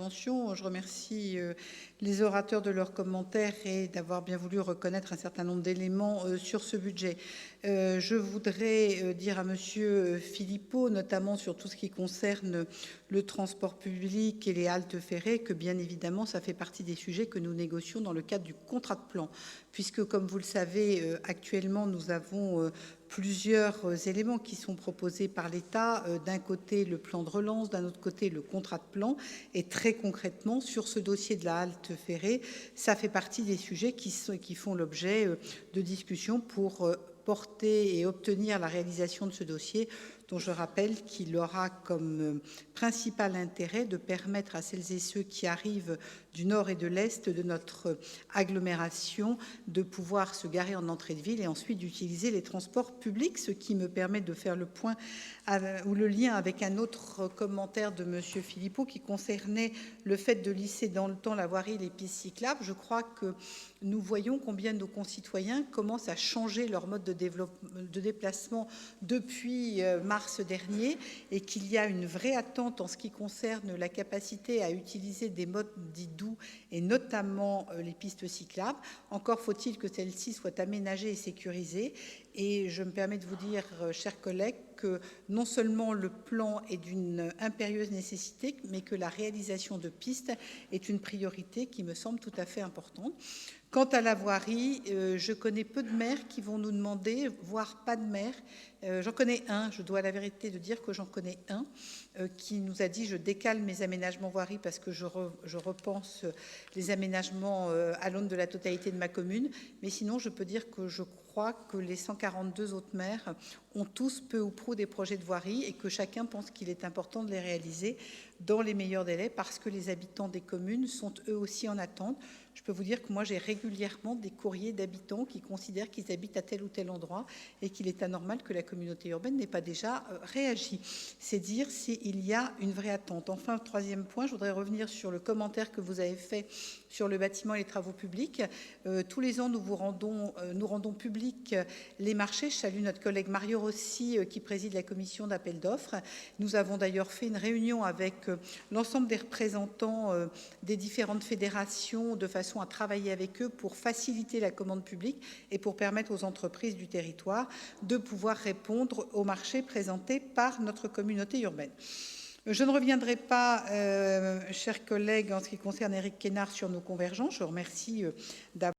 interventions. Je remercie les orateurs de leurs commentaires et d'avoir bien voulu reconnaître un certain nombre d'éléments sur ce budget. Je voudrais dire à Monsieur Philippot, notamment sur tout ce qui concerne le transport public et les haltes ferrées, que bien évidemment, ça fait partie des sujets que nous négocions dans le cadre du contrat de plan, puisque, comme vous le savez, actuellement, nous avons plusieurs éléments qui sont proposés par l'État. D'un côté, le plan de relance, d'un autre côté, le contrat de plan. Et très concrètement, sur ce dossier de la halte ferrée, ça fait partie des sujets qui font l'objet de discussions pour porter et obtenir la réalisation de ce dossier, dont je rappelle qu'il aura comme principal intérêt de permettre à celles et ceux qui arrivent du nord et de l'est de notre agglomération de pouvoir se garer en entrée de ville et ensuite d'utiliser les transports publics, ce qui me permet de faire le point ou le lien avec un autre commentaire de M. Philippot qui concernait le fait de lisser dans le temps la voirie et les pistes cyclables. Je crois que nous voyons combien nos concitoyens commencent à changer leur mode de déplacement depuis mars dernier et qu'il y a une vraie attente en ce qui concerne la capacité à utiliser des modes dits doux et notamment les pistes cyclables. Encore faut-il que celles-ci soient aménagées et sécurisées. Et je me permets de vous dire, chers collègues, que non seulement le plan est d'une impérieuse nécessité, mais que la réalisation de pistes est une priorité qui me semble tout à fait importante. Quant à la voirie, je connais peu de maires qui vont nous demander, voire pas de maires. J'en connais un, je dois à la vérité de dire que j'en connais un, qui nous a dit « je décale mes aménagements voirie parce que je repense les aménagements à l'aune de la totalité de ma commune ». Mais sinon, je peux dire que je crois que les 142 autres maires ont tous peu ou prou des projets de voirie et que chacun pense qu'il est important de les réaliser dans les meilleurs délais parce que les habitants des communes sont eux aussi en attente. Je peux vous dire que moi, j'ai régulièrement des courriers d'habitants qui considèrent qu'ils habitent à tel ou tel endroit et qu'il est anormal que la communauté urbaine n'ait pas déjà réagi. C'est dire s'il y a une vraie attente. Enfin, troisième point, je voudrais revenir sur le commentaire que vous avez fait sur le bâtiment et les travaux publics. Tous les ans, nous rendons publics les marchés. Je salue notre collègue Mario Rossi qui préside la commission d'appel d'offres. Nous avons d'ailleurs fait une réunion avec l'ensemble des représentants des différentes fédérations de façon à travailler avec eux pour faciliter la commande publique et pour permettre aux entreprises du territoire de pouvoir répondre aux marchés présentés par notre communauté urbaine. Je ne reviendrai pas, chers collègues, en ce qui concerne Éric Quesnard, sur nos convergences. Je remercie d'avoir